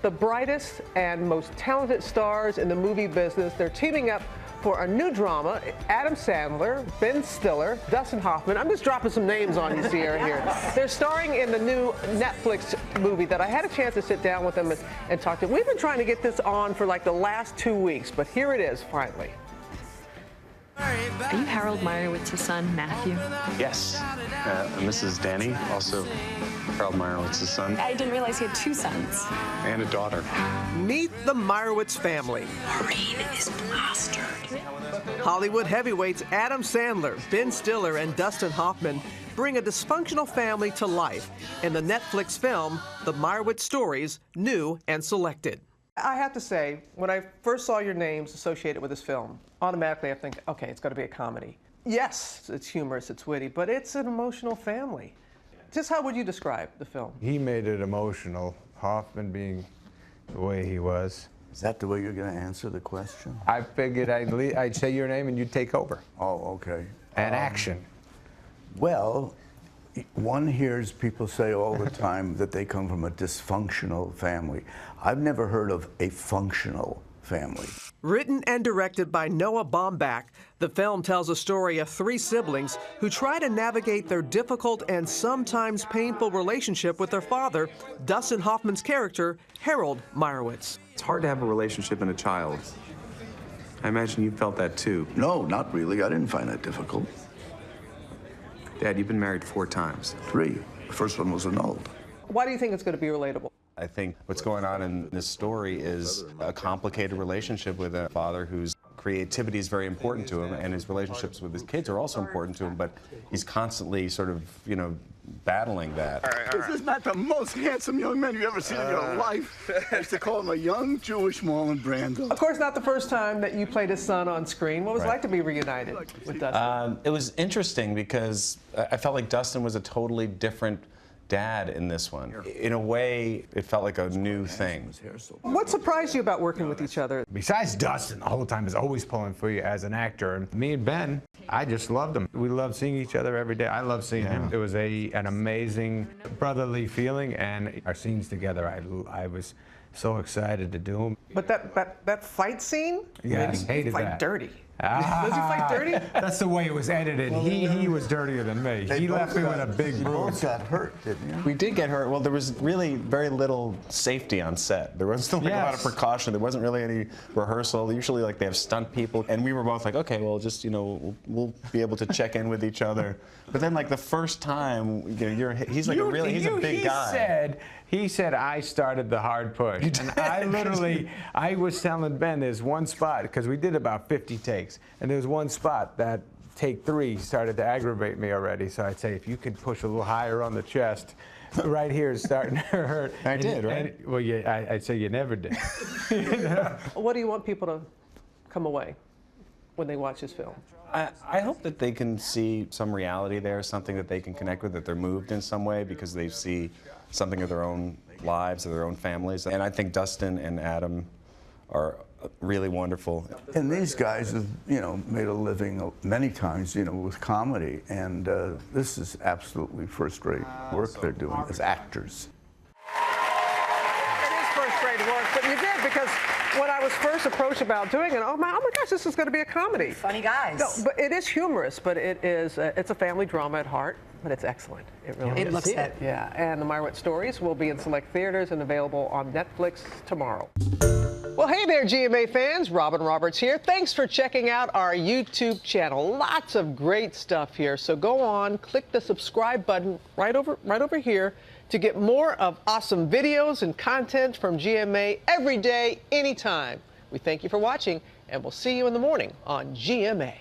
the brightest and most talented stars in the movie business. They're teaming up for a new drama. Adam Sandler, Ben Stiller, Dustin Hoffman. I'm just dropping some names on you, Sierra, here. They're starring in the new Netflix movie that I had a chance to sit down with them and talk to. We've been trying to get this on for like the last 2 weeks, but here it is, finally. Are you Harold Meyerowitz's son, Matthew? Yes. And this is Danny, also Harold Meyerowitz's son. I didn't realize he had 2 sons. And a daughter. Meet the Meyerowitz family. Maureen is plastered. Hollywood heavyweights Adam Sandler, Ben Stiller, and Dustin Hoffman bring a dysfunctional family to life in the Netflix film, The Meyerowitz Stories, New and Selected. I have to say, when I first saw your names associated with this film, automatically I think, okay, it's got to be a comedy. Yes, it's humorous, it's witty, but it's an emotional family. Just how would you describe the film? He made it emotional, Hoffman being the way he was. Is that the way you're going to answer the question? I figured I'd say your name and you'd take over. Oh, okay. And action. Well, one hears people say all the time that they come from a dysfunctional family. I've never heard of a functional family. Written and directed by Noah Baumbach, the film tells a story of 3 siblings who try to navigate their difficult and sometimes painful relationship with their father, Dustin Hoffman's character, Harold Meyerowitz. It's hard to have a relationship in a child. I imagine you felt that too. No, not really. I didn't find that difficult. Dad, you've been married 4 times. 3. The first one was annulled. Why do you think it's going to be relatable? I think what's going on in this story is a complicated relationship with a father whose creativity is very important to him, and his relationships with his kids are also important to him, but he's constantly sort of, battling that. This is not the most handsome young man you've ever seen in your life. I used to call him a young Jewish Marlon Brando. Of course, not the first time that you played his son on screen. What was it like to be reunited with Dustin? It was interesting because I felt like Dustin was a totally different dad in this one. In a way, it felt like a new thing. What surprised you about working with each other? Besides Dustin, the whole time is always pulling for you as an actor. And me and Ben, I just loved him. We loved seeing each other every day. I love seeing him. It was an amazing brotherly feeling, and our scenes together, I was so excited to do them. But that fight scene? Yes, hated fight that. dirty. Does he fight dirty? That's the way it was edited. He was dirtier than me. He left me with a big bruise. You both got hurt, didn't you? We did get hurt. Well, there was really very little safety on set. There wasn't a lot of precaution. There wasn't really any rehearsal. Usually, they have stunt people, and we were both like, okay, well, just we'll be able to check in with each other. But then, the first time, he's like he's a big guy. He said I started the hard push. And I was telling Ben there's one spot, because we did about 50 takes, and there's one spot that take 3 started to aggravate me already. So I'd say, if you could push a little higher on the chest, right here is starting to hurt. I did, right? Well, yeah, I'd say you never did. What do you want people to come away when they watch this film? I hope that they can see some reality there, something that they can connect with, that they're moved in some way because they see something of their own lives, of their own families. And I think Dustin and Adam are really wonderful. And these guys have, made a living many times, with comedy. And this is absolutely first-rate work they're doing as actors. It is first-rate work, but you did, because when I was first approached about doing it, oh my gosh, this is going to be a comedy. Funny guys. No, but it is humorous, but it's a family drama at heart, but it's excellent. It really is. It looks it. Yeah, and the Meyerowitz Stories will be in select theaters and available on Netflix tomorrow. Well, hey there, GMA fans. Robin Roberts here. Thanks for checking out our YouTube channel. Lots of great stuff here. So go on, click the subscribe button right over here to get more of awesome videos and content from GMA every day, anytime. We thank you for watching, and we'll see you in the morning on GMA.